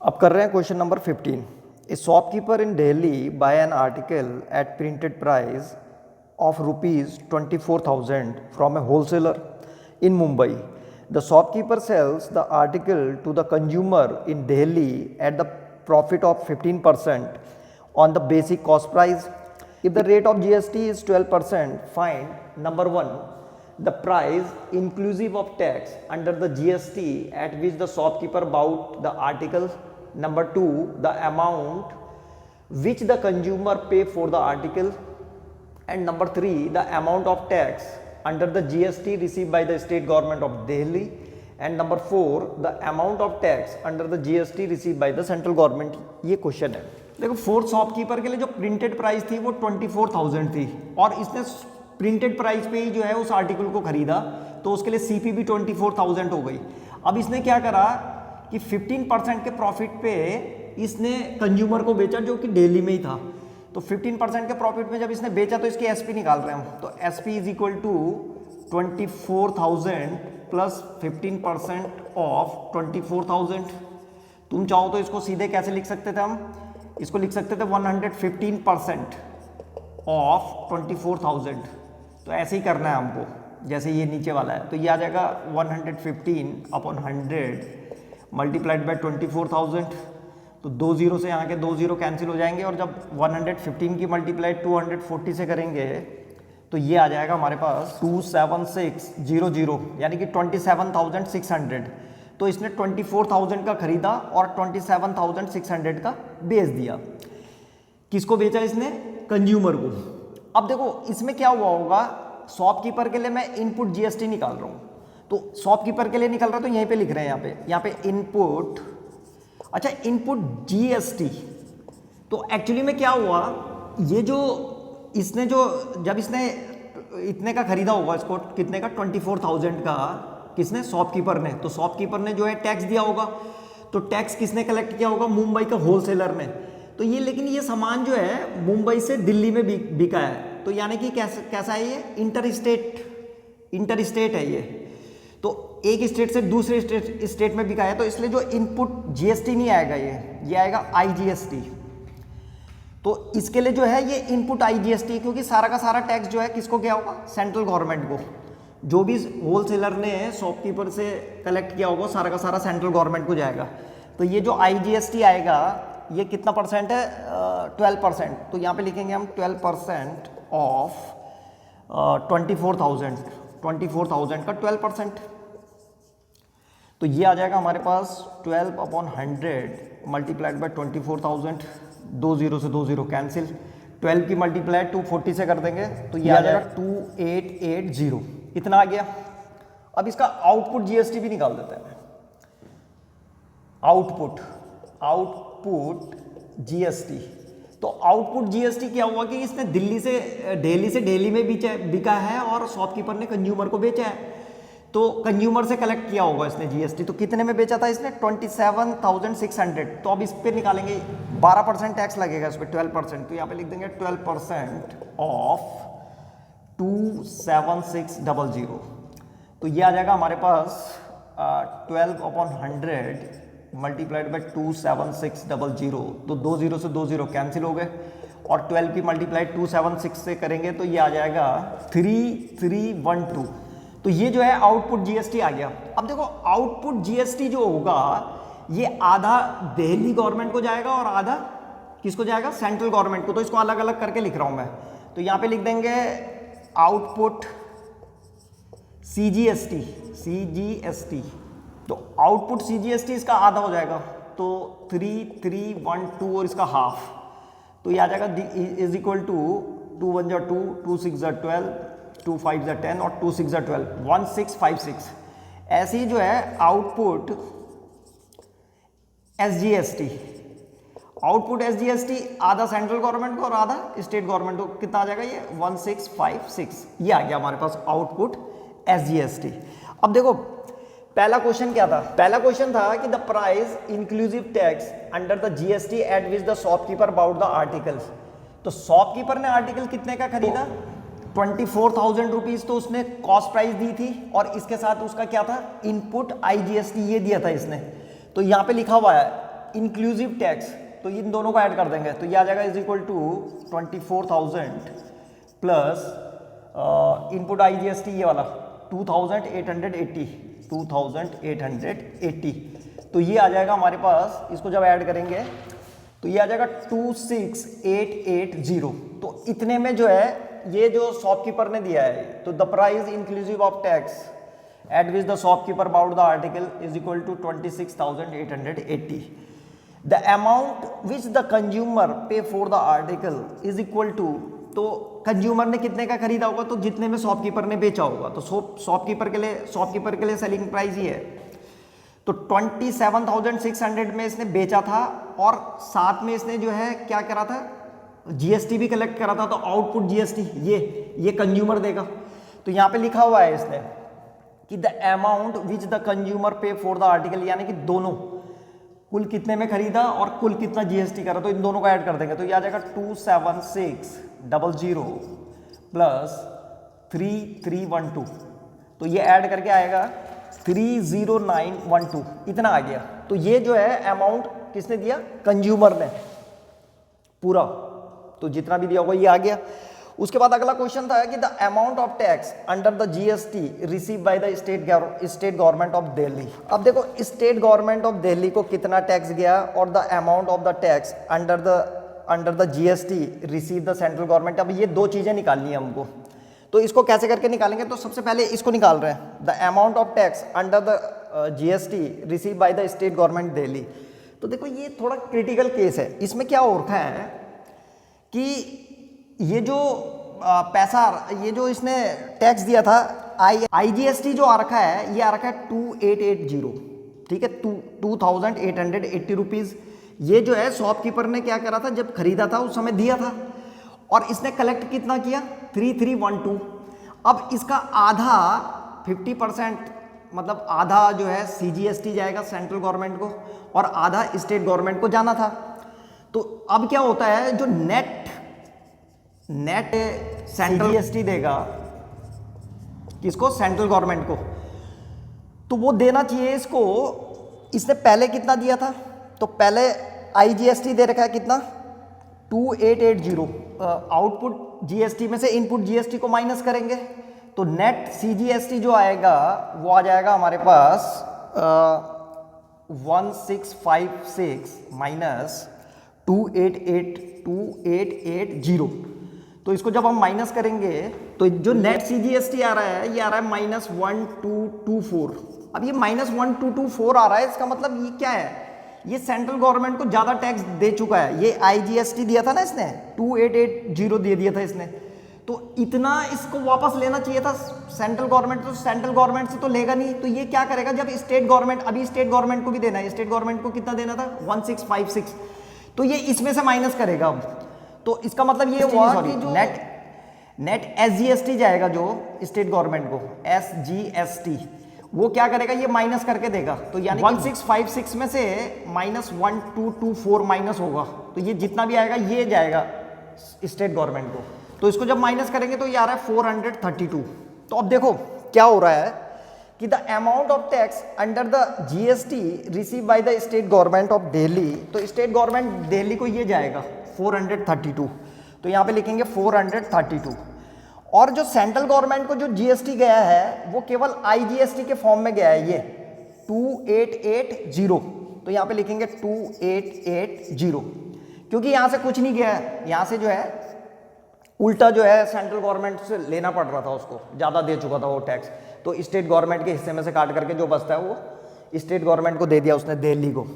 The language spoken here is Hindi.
अब कर रहे हैं question number 15। A shopkeeper in Delhi buy an article at printed price of ₹24,000 from a wholesaler in Mumbai. The shopkeeper sells the article to the consumer in Delhi at the profit of 15% on the basic cost price. If the rate of GST is 12%, find number 1 the price inclusive of tax under the GST at which the shopkeeper bought the article. Number 2 the amount which the consumer pay for the article. And number 3 the amount of tax under the GST received by the state government of Delhi. And number 4 the amount of tax under the GST received by the central government. ये क्वेश्चन है. देखो फोर्थ शॉपकीपर के लिए जो प्रिंटेड प्राइस थी वो 24,000 थी और इसने प्रिंटेड प्राइस पे ही जो है उस आर्टिकल को खरीदा तो उसके लिए सीपी भी 24,000 हो गई. अब इसने क्या करा कि 15% के प्रॉफिट पे इसने कंज्यूमर को बेचा जो कि दिल्ली में ही था. तो 15% के प्रॉफिट में जब इसने बेचा तो इसकी एसपी निकाल रहे हैं हम. तो SP is equal to 24,000 plus 15% of 24,000. तुम चाहो तो इसको सीधे कैसे लिख सकते थे हम, इसको लिख सकते थे 115% ऑफ 24,000. तो ऐसे ही करना है हमको जैसे ये नीचे वाला है. तो ये आ जाएगा 115 अपॉन 100 मल्टीप्लाइड बाय 24,000. तो 2 जीरो से यहाँ के 2 जीरो कैंसिल हो जाएंगे और जब 115 की मल्टीप्लाई 240 से करेंगे तो ये आ जाएगा हमारे पास 27600 यानी कि 27,600. तो इसने 24,000 का खरीदा और 27,600 का बेच दिया. किसको बेचा इसने? कंज्यूमर को. अब देखो इसमें क्या हुआ होगा, शॉपकीपर के लिए मैं इनपुट जीएसटी निकाल रहा हूँ. तो शॉपकीपर के लिए निकल रहा है तो यहीं पे लिख रहे हैं यहाँ पे इनपुट. अच्छा इनपुट जीएसटी. तो एक्चुअली में क्या हुआ, ये जो इसने जो जब इसने इतने का खरीदा होगा इसको कितने का 24,000 का किसने? शॉपकीपर ने. तो शॉपकीपर ने जो है टैक्स दिया होगा. तो टैक्स किसने कलेक्ट किया होगा? मुंबई का होलसेलर ने. तो ये लेकिन ये सामान जो है मुंबई से दिल्ली में बिका है. तो यानी कि कैसा है ये? इंटर स्टेट है ये. तो एक स्टेट से दूसरे स्टेट में बिका है. तो इसलिए जो इनपुट जीएसटी नहीं आएगा ये आएगा आईजीएसटी. तो इसके लिए जो है ये इनपुट आईजीएसटी, क्योंकि सारा का सारा टैक्स जो है किसको क्या होगा? सेंट्रल गवर्नमेंट को. जो भी होलसेलर ने शॉपकीपर से कलेक्ट किया होगा सारा का सारा सेंट्रल गवर्नमेंट को जाएगा. तो ये जो आईजीएसटी आएगा ये कितना परसेंट है? 12%. तो यहाँ पे लिखेंगे हम 12% ऑफ 24,000 का 12%. तो ये आ जाएगा हमारे पास 12 अपॉन 100 मल्टीप्लाइड बाय 24,000. 2 जीरो से 2 जीरो कैंसिल. 12 की मल्टीप्लाई 240 से कर देंगे तो ये आ जाएगा 2880. इतना आ गया. अब इसका आउटपुट जीएसटी भी निकाल देते हैं. Output GST. तो आउटपुट जीएसटी क्या हुआ कि इसने दिल्ली से दिल्ली में बिका है और शॉपकीपर ने कंज्यूमर को बेचा है. तो कंज्यूमर से कलेक्ट किया होगा इसने जीएसटी. तो कितने में बेचा था इसने? 27,600. तो अब इस पे निकालेंगे 12% टैक्स लगेगा इस पे 12%. तो यहाँ पे लिख देंगे 12% ऑफ 27600. तो ये आ जाएगा हमारे पास 12 अपॉन 100 मल्टीप्लाइड बाई 27600. तो 2 जीरो से 2 जीरो कैंसिल हो गए और 12 की मल्टीप्लाई 276 से करेंगे तो ये आ जाएगा 3312. तो ये जो है आउटपुट जीएसटी आ गया. अब देखो आउटपुट जीएसटी जो होगा ये आधा दिल्ली गवर्नमेंट को जाएगा और आधा किसको जाएगा? सेंट्रल गवर्नमेंट को. तो इसको अलग अलग करके लिख रहा हूं मैं. तो यहां पे लिख देंगे आउटपुट सीजीएसटी. तो आउटपुट सीजीएसटी इसका आधा हो जाएगा. तो 3312 और इसका हाफ. तो ये आ जाएगा इज इक्वल टू 2 1 2 2 6 12 2 5 10 और 2 6 12 1656. ऐसे ही जो है आउटपुट एसजीएसटी. आउटपुट एसजीएसटी आधा सेंट्रल गवर्नमेंट को और आधा स्टेट गवर्नमेंट को. कितना आ जाएगा ये? 1656. ये आ गया हमारे पास आउटपुट एसजीएसटी. अब देखो पहला क्वेश्चन क्या था? पहला क्वेश्चन था कि the price inclusive tax under the GST at which the shopkeeper bought the article. तो शॉपकीपर ने आर्टिकल कितने का खरीदा? 24,000 रुपीज. तो उसने कॉस्ट प्राइस दी थी और इसके साथ उसका क्या था? इनपुट आईजीएसटी ये दिया था इसने. तो यहाँ पे लिखा हुआ है इंक्लूसिव टैक्स, तो इन दोनों को ऐड कर देंगे तो ये आ जाएगा is equal to 24,000 plus input IGST ये वाला 2,880 तो ये आ जाएगा हमारे पास, इसको जब ऐड करेंगे तो ये आ जाएगा 26,880। तो इतने में जो है ये जो शॉपकीपर ने दिया है, तो the price inclusive of tax at which the shopkeeper bought the article is equal to 26,880। The amount which the consumer pay for the article is equal to, तो कंज्यूमर ने कितने का खरीदा होगा, तो जितने में शॉपकीपर ने बेचा होगा, तो शॉपकीपर के लिए सेलिंग प्राइस ही है। तो 27,600 में इसने बेचा था और साथ में इसने जो है क्या करा था, GST भी कलेक्ट करा था, तो आउटपुट GST ये कंज्यूमर देगा। तो यहाँ पे लिखा हुआ है इसने कि the amount which the consumer pay for the article, यानी कि दोनों कुल कितने में खरीदा और कुल कितना GST करा, तो इन दोनों को ऐड कर देंगे तो ये आ जाएगा 27600 प्लस 3312, तो ये ऐड करके आएगा 30912, इतना आ गया। तो ये जो है अमाउंट किसने दिया, कंज्यूमर ने पूरा, तो जितना भी दिया होगा ये आ गया। उसके बाद अगला क्वेश्चन था कि the amount of tax under the GST receive by the state government of Delhi. अब देखो स्टेट गवर्नमेंट ऑफ दिल्ली को कितना टैक्स गया और the amount of the tax under the GST receive the central government. अब ये दो चीजें निकालनी है हमको, तो इसको कैसे करके निकालेंगे, तो सबसे पहले इसको निकाल रहे हैं, the amount of tax under the GST receive by the state government Delhi. तो देखो ये थोड़ा क्रिटिकल केस है, इसमें क्या हो रखा है कि ये जो पैसा, ये जो इसने टैक्स दिया था IGST जो आ रखा है, ये आ रखा है 2880, ठीक है, 2,880 रुपीज। ये जो है शॉपकीपर ने क्या करा था, जब खरीदा था उस समय दिया था और इसने कलेक्ट कितना किया 3312। अब इसका आधा 50%, मतलब आधा जो है CGST जाएगा सेंट्रल गवर्नमेंट को और आधा स्टेट गवर्नमेंट को जाना था। तो अब क्या होता है, जो नेट सेंट्रल GST देगा किसको, सेंट्रल गवर्नमेंट को, तो वो देना चाहिए इसको। इसने पहले कितना दिया था, तो पहले IGST दे रखा है कितना 2880, आउटपुट GST में से इनपुट GST को माइनस करेंगे तो नेट CGST जो आएगा वो आ जाएगा हमारे पास 1656 माइनस 2880। तो इसको जब हम माइनस करेंगे तो जो नेट CGST आ रहा है, ये आ रहा है -1224। अब ये -1224 आ रहा है, इसका मतलब ये क्या है, ये सेंट्रल गवर्नमेंट को ज्यादा टैक्स दे चुका है। ये IGST दिया था ना इसने, 2880 दे दिया था इसने, तो इतना इसको वापस लेना चाहिए था सेंट्रल गवर्नमेंट। तो सेंट्रल गवर्नमेंट से तो लेगा नहीं, तो ये क्या करेगा, जब स्टेट गवर्नमेंट, अभी स्टेट गवर्नमेंट को भी देना है, स्टेट गवर्नमेंट को कितना देना था 1656, तो ये इसमें से माइनस करेगा। अब तो इसका मतलब ये हुआ कि जो नेट SGST जाएगा जो स्टेट गवर्नमेंट को, SGST, वो क्या करेगा, ये माइनस करके देगा। तो यानी 1656 में से -1224 माइनस होगा, तो ये जितना भी आएगा ये जाएगा स्टेट गवर्नमेंट को। तो इसको जब माइनस करेंगे तो ये आ रहा है 432। तो अब देखो क्या हो रहा है कि the amount of tax under the GST receive by the state government of Delhi, तो स्टेट गवर्नमेंट दिल्ली को ये जाएगा 432, तो यहाँ पे लिखेंगे 432। और जो सेंट्रल गवर्नमेंट को जो GST गया है वो केवल IGST के फॉर्म में गया है, ये 2880, तो यहाँ पे लिखेंगे 2880, क्योंकि यहाँ से कुछ नहीं गया है, यहाँ से जो है उल्टा जो है सेंट्रल गवर्नमेंट से लेना पड़ रहा था, उसको ज़्यादा दे चुका था वो टैक्स, तो स्टेट गवर्नमेंट के हिस्से में से काट करके जो बचता है वो स्टेट गवर्नमेंट को दे दिया उसने दिल्ली को।